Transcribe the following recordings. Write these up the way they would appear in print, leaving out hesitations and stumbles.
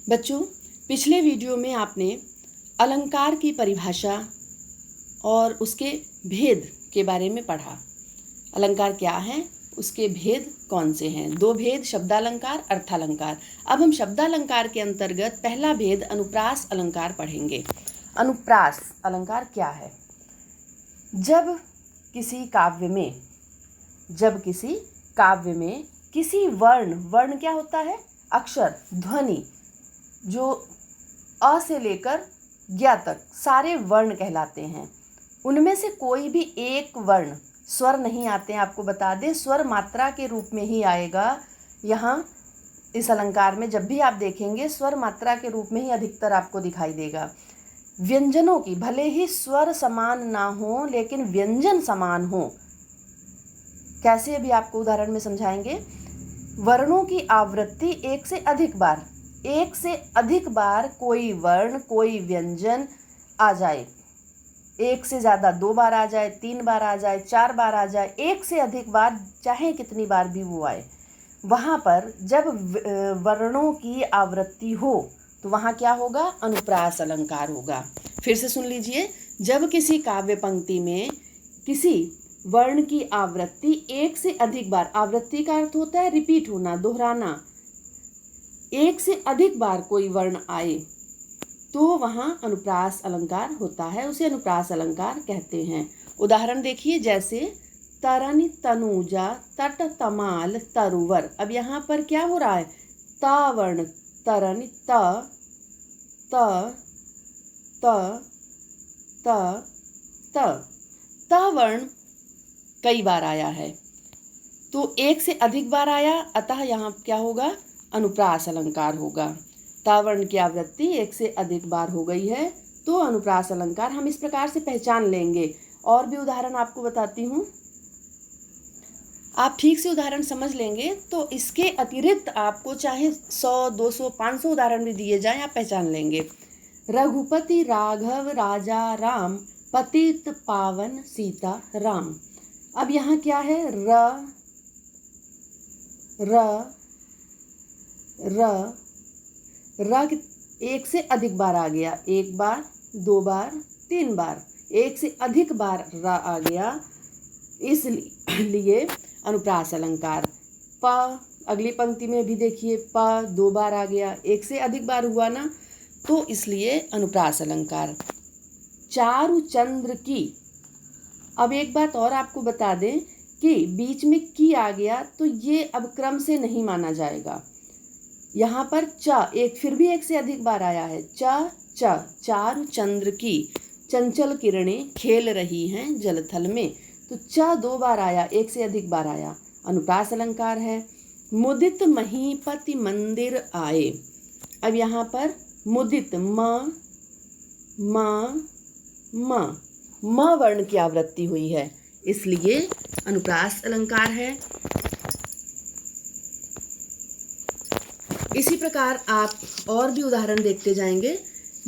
बच्चों, पिछले वीडियो में आपने अलंकार की परिभाषा और उसके भेद के बारे में पढ़ा। अलंकार क्या है, उसके भेद कौन से हैं? दो भेद, शब्दालंकार, अर्थालंकार। अब हम शब्दालंकार के अंतर्गत पहला भेद अनुप्रास अलंकार पढ़ेंगे। अनुप्रास अलंकार क्या है? जब किसी काव्य में किसी वर्ण क्या होता है? अक्षर, ध्वनि, जो अ से लेकर ज्ञ तक सारे वर्ण कहलाते हैं। उनमें से कोई भी एक वर्ण, स्वर नहीं आते हैं। आपको बता दें, स्वर मात्रा के रूप में ही आएगा। यहाँ इस अलंकार में जब भी आप देखेंगे, स्वर मात्रा के रूप में ही अधिकतर आपको दिखाई देगा। व्यंजनों की, भले ही स्वर समान ना हो लेकिन व्यंजन समान हो। कैसे, अभी आपको उदाहरण में समझाएंगे। वर्णों की आवृत्ति एक से अधिक बार कोई वर्ण, कोई व्यंजन आ जाए। एक से ज़्यादा 2 बार आ जाए, 3 बार आ जाए, 4 बार आ जाए, एक से अधिक बार, चाहे कितनी बार भी वो आए, वहाँ पर जब वर्णों की आवृत्ति हो तो वहाँ क्या होगा? अनुप्रास अलंकार होगा। फिर से सुन लीजिए। जब किसी काव्य पंक्ति में किसी वर्ण की आवृत्ति एक से अधिक बार, आवृत्ति का अर्थ होता है रिपीट होना, दोहराना, एक से अधिक बार कोई वर्ण आए तो वहाँ अनुप्रास अलंकार होता है, उसे अनुप्रास अलंकार कहते हैं। उदाहरण देखिए, जैसे तरन तनुजा तट तमाल तरुवर। अब यहाँ पर क्या हो रहा है? त वर्ण, तरन, त वर्ण कई बार आया है, तो एक से अधिक बार आया, अतः यहाँ क्या होगा? अनुप्रास अलंकार होगा। तावर्ण की आवृत्ति एक से अधिक बार हो गई है तो अनुप्रास अलंकार हम इस प्रकार से पहचान लेंगे। और भी उदाहरण आपको बताती हूँ, आप ठीक से उदाहरण समझ लेंगे तो इसके अतिरिक्त आपको चाहे 100, 200, 500 उदाहरण भी दिए जाएं, आप पहचान लेंगे। रघुपति राघव राजा राम, पतित पावन सीता राम। अब यहाँ क्या है? र एक से अधिक बार आ गया, 1 बार, 2 बार, 3 बार, एक से अधिक बार र आ गया, इसलिए अनुप्रास अलंकार। प, अगली पंक्ति में भी देखिए, प 2 बार आ गया, एक से अधिक बार हुआ ना, तो इसलिए अनुप्रास अलंकार। चारु चंद्र की। अब एक बात और आपको बता दें कि बीच में की आ गया तो ये अब क्रम से नहीं माना जाएगा। यहाँ पर च फिर भी एक से अधिक बार आया है। चारु चंद्र की चंचल किरणें खेल रही हैं जलथल में, तो 2 बार आया, एक से अधिक बार आया, अनुप्रास अलंकार है। मुदित महीपति मंदिर आए। अब यहाँ पर मुदित, म वर्ण की आवृत्ति हुई है, इसलिए अनुप्रास अलंकार है। इसी प्रकार आप और भी उदाहरण देखते जाएंगे,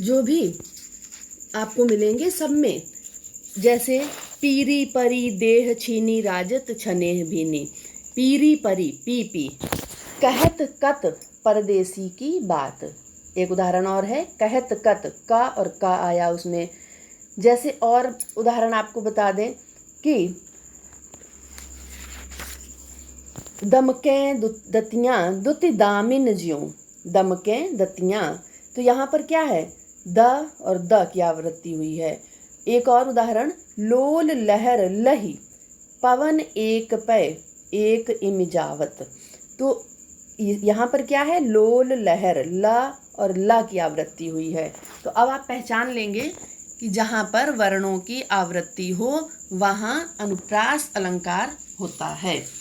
जो भी आपको मिलेंगे सब में। जैसे पीरी परी देह छीनी राजत छनेह भीनी। पीरी परी, पी, कहत कत परदेसी की बात। एक उदाहरण और है, कहत कत, का और का आया उसमें। जैसे और उदाहरण आपको बता दें कि दमकें दतियाँ दुति दामिन ज्यों। दमकें दतियाँ, तो यहाँ पर क्या है? द और द की आवृत्ति हुई है। एक और उदाहरण, लोल लहर लही, पवन एक पै एक इमजावत। तो यहाँ पर क्या है? लोल लहर, ल और ल की आवृत्ति हुई है। तो अब आप पहचान लेंगे कि जहाँ पर वर्णों की आवृत्ति हो वहाँ अनुप्रास अलंकार होता है।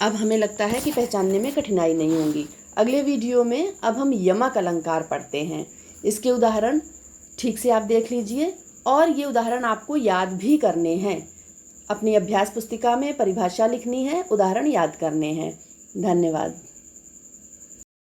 अब हमें लगता है कि पहचानने में कठिनाई नहीं होगी। अगले वीडियो में अब हम यमक अलंकार पढ़ते हैं। इसके उदाहरण ठीक से आप देख लीजिए, और ये उदाहरण आपको याद भी करने हैं। अपनी अभ्यास पुस्तिका में परिभाषा लिखनी है, उदाहरण याद करने हैं। धन्यवाद।